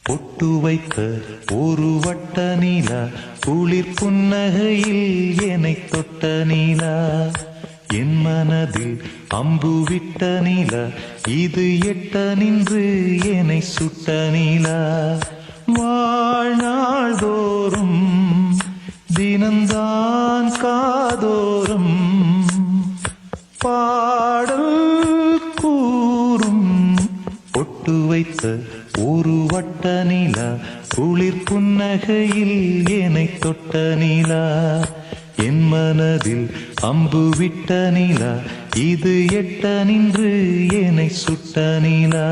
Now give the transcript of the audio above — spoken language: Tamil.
பொட்டு வைத்த ஒரு வட்ட நீலா குளிர் புன்னகையில் என்னை தொட்ட நீலா என் மனதில் அம்பு விட்ட நீலா இது எட்ட நின்று என்னை சுட்ட நீலா வாழ்நாள் தோறும் தினந்தான் காதோறும் பாடல் கூறும் பொட்டு வைத்த ஒரு வட்ட நீலா குளிர் புன்னகையில் என்னை தொட்ட நீலா என் மனதில் அம்பு விட்ட நீலா இது எட்ட நின்று என்னை சுட்ட நீலா